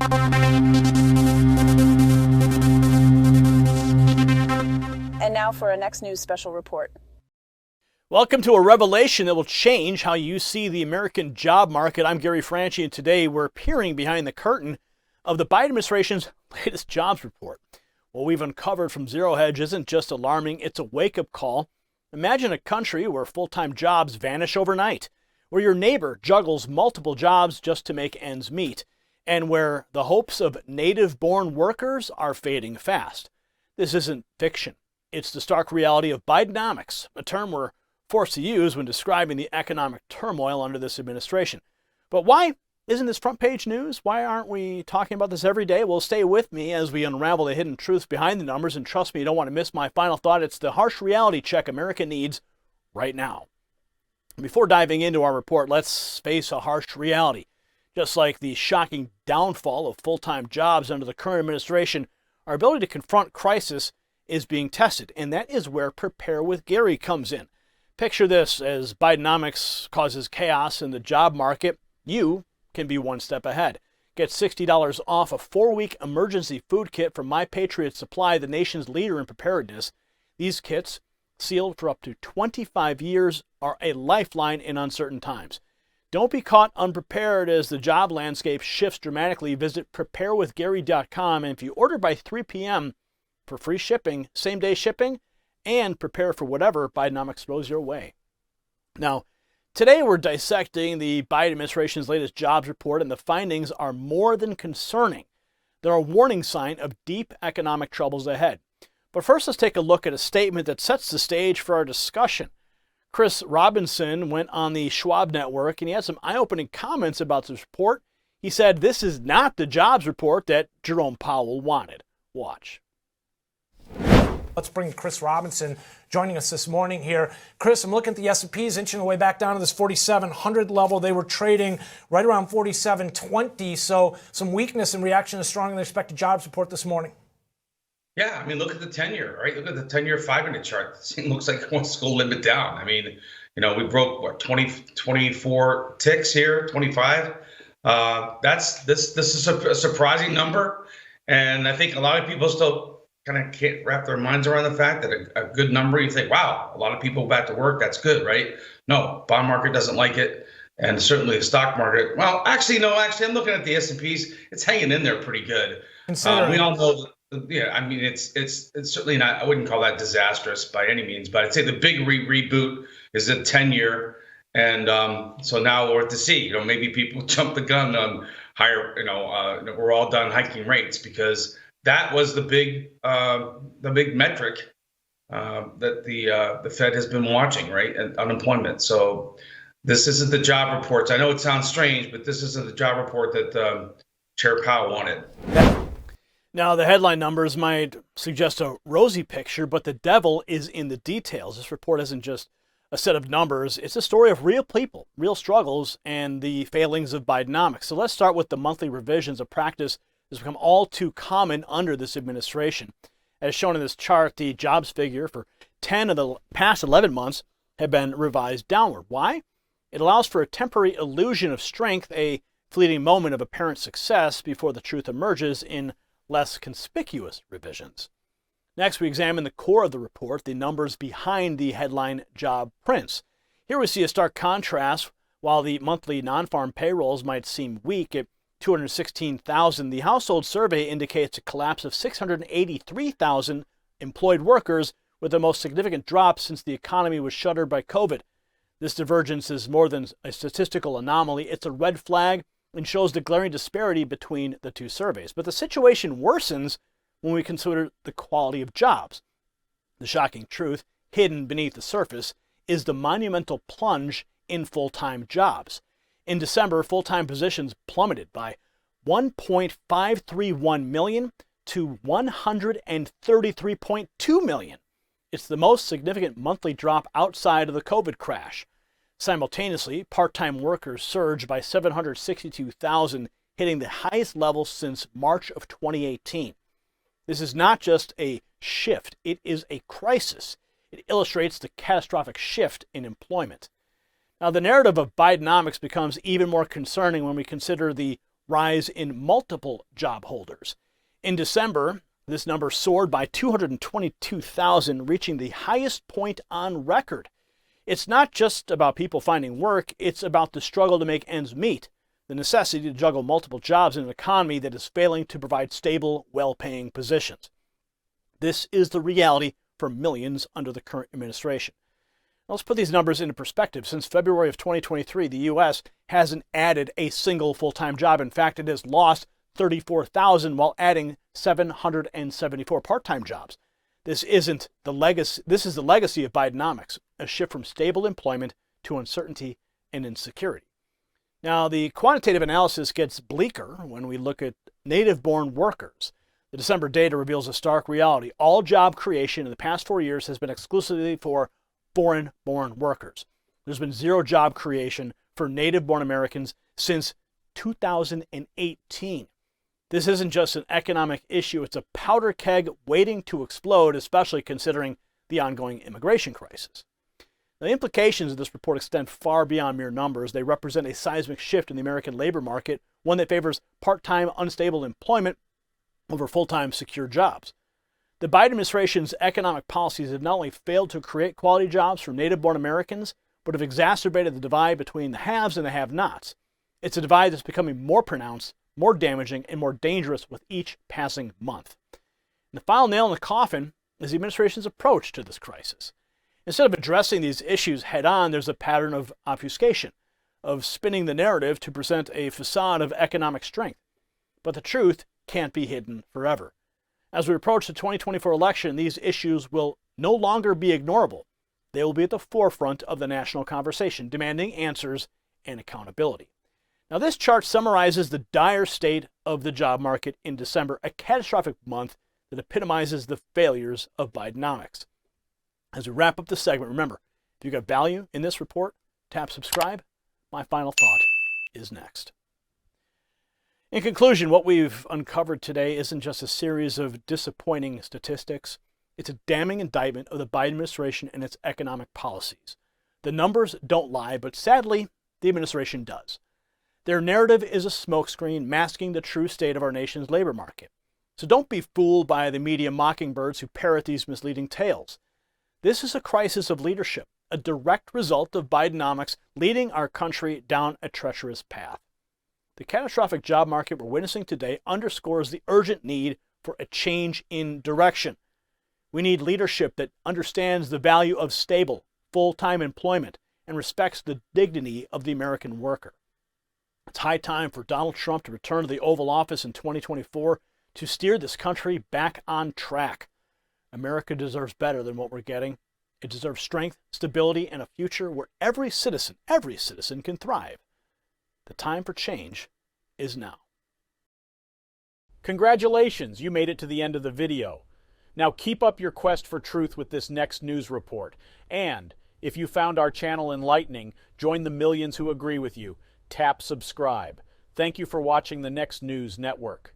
And now for our next news special report. Welcome to a revelation that will change how you see the American job market. I'm Gary Franchi, and today we're peering behind the curtain of the Biden administration's latest jobs report. What we've uncovered from Zero Hedge isn't just alarming, it's a wake-up call. Imagine a country where full-time jobs vanish overnight, where your neighbor juggles multiple jobs just to make ends meet, and where the hopes of native-born workers are fading fast. This isn't fiction. It's the stark reality of Bidenomics, a term we're forced to use when describing the economic turmoil under this administration. But why isn't this front page news? Why aren't we talking about this every day? Well, stay with me as we unravel the hidden truths behind the numbers, and trust me, you don't want to miss my final thought. It's the harsh reality check America needs right now. Before diving into our report, let's face a harsh reality. Just like the shocking downfall of full-time jobs under the current administration, our ability to confront crisis is being tested, and that is where Prepare with Gary comes in. Picture this: as Bidenomics causes chaos in the job market, you can be one step ahead. Get $60 off a 4-week emergency food kit from My Patriot Supply, the nation's leader in preparedness. These kits, sealed for up to 25 years, are a lifeline in uncertain times. Don't be caught unprepared as the job landscape shifts dramatically. Visit preparewithgary.com, and if you order by 3 p.m. for free shipping, same-day shipping, and prepare for whatever Bidenomics throws your way. Now, today we're dissecting the Biden administration's latest jobs report, and the findings are more than concerning. They're a warning sign of deep economic troubles ahead. But first, let's take a look at a statement that sets the stage for our discussion. Chris Robinson went on the Schwab Network, and he had some eye-opening comments about this report. He said, "This is not the jobs report that Jerome Powell wanted." Watch. Let's bring Chris Robinson joining us this morning here. Chris, I'm looking at the S&Ps inching their way back down to this 4,700 level. They were trading right around 4,720, so some weakness in reaction to stronger than expected jobs report this morning. Yeah, I mean, look at the 10-year, right? Look at the 10-year 5-minute chart. It looks like it wants to go a little bit down. I mean, we broke, 24 ticks here, 25. This is a surprising number, and I think a lot of people still kind of can't wrap their minds around the fact that a good number, you think, wow, a lot of people back to work, that's good, right? No, bond market doesn't like it, and certainly the stock market. Well, actually, I'm looking at the S&Ps. It's hanging in there pretty good. We all know, I mean, it's certainly not, I wouldn't call that disastrous by any means, but I'd say the big reboot is the 10-year, and so now we'll have to see. Maybe people jump the gun on higher, we're all done hiking rates, because that was the big metric that the Fed has been watching, right? And unemployment. So this isn't the job reports. I know it sounds strange, but this isn't the job report that Chair Powell wanted. Now, the headline numbers might suggest a rosy picture, but the devil is in the details. This report isn't just a set of numbers. It's a story of real people, real struggles, and the failings of Bidenomics. So let's start with the monthly revisions, of practice has become all too common under this administration. As shown in this chart, the jobs figure for 10 of the past 11 months have been revised downward. Why? It allows for a temporary illusion of strength, a fleeting moment of apparent success before the truth emerges in less conspicuous revisions. Next, we examine the core of the report, the numbers behind the headline job prints. Here we see a stark contrast. While the monthly non-farm payrolls might seem weak at 216,000, the household survey indicates a collapse of 683,000 employed workers, with the most significant drop since the economy was shuttered by COVID. This divergence is more than a statistical anomaly. It's a red flag and shows the glaring disparity between the two surveys. But the situation worsens when we consider the quality of jobs. The shocking truth, hidden beneath the surface, is the monumental plunge in full-time jobs. In December, full-time positions plummeted by 1.531 million to 133.2 million. It's the most significant monthly drop outside of the COVID crash. Simultaneously, part-time workers surged by 762,000, hitting the highest level since March of 2018. This is not just a shift, it is a crisis. It illustrates the catastrophic shift in employment. Now, the narrative of Bidenomics becomes even more concerning when we consider the rise in multiple job holders. In December, this number soared by 222,000, reaching the highest point on record. It's not just about people finding work, it's about the struggle to make ends meet, the necessity to juggle multiple jobs in an economy that is failing to provide stable, well-paying positions. This is the reality for millions under the current administration. Now, let's put these numbers into perspective. Since February of 2023, the U.S. hasn't added a single full-time job. In fact, it has lost 34,000 while adding 774 part-time jobs. This is the legacy of Bidenomics, a shift from stable employment to uncertainty and insecurity. Now, the quantitative analysis gets bleaker when we look at native-born workers. The December data reveals a stark reality. All job creation in the past 4 years has been exclusively for foreign-born workers. There's been zero job creation for native-born Americans since 2018. This isn't just an economic issue, it's a powder keg waiting to explode, especially considering the ongoing immigration crisis. Now, the implications of this report extend far beyond mere numbers. They represent a seismic shift in the American labor market, one that favors part-time, unstable employment over full-time, secure jobs. The Biden administration's economic policies have not only failed to create quality jobs for native-born Americans, but have exacerbated the divide between the haves and the have-nots. It's a divide that's becoming more pronounced, more damaging, and more dangerous with each passing month. And the final nail in the coffin is the administration's approach to this crisis. Instead of addressing these issues head-on, there's a pattern of obfuscation, of spinning the narrative to present a facade of economic strength. But the truth can't be hidden forever. As we approach the 2024 election, these issues will no longer be ignorable. They will be at the forefront of the national conversation, demanding answers and accountability. Now, this chart summarizes the dire state of the job market in December, a catastrophic month that epitomizes the failures of Bidenomics. As we wrap up the segment, remember, if you got value in this report, tap subscribe. My final thought is next. In conclusion, what we've uncovered today isn't just a series of disappointing statistics. It's a damning indictment of the Biden administration and its economic policies. The numbers don't lie, but sadly, the administration does. Their narrative is a smokescreen masking the true state of our nation's labor market. So don't be fooled by the media mockingbirds who parrot these misleading tales. This is a crisis of leadership, a direct result of Bidenomics leading our country down a treacherous path. The catastrophic job market we're witnessing today underscores the urgent need for a change in direction. We need leadership that understands the value of stable, full-time employment and respects the dignity of the American worker. It's high time for Donald Trump to return to the Oval Office in 2024 to steer this country back on track. America deserves better than what we're getting. It deserves strength, stability, and a future where every citizen can thrive. The time for change is now. Congratulations, you made it to the end of the video. Now keep up your quest for truth with this next news report. And if you found our channel enlightening, join the millions who agree with you. Tap subscribe. Thank you for watching the Next News Network.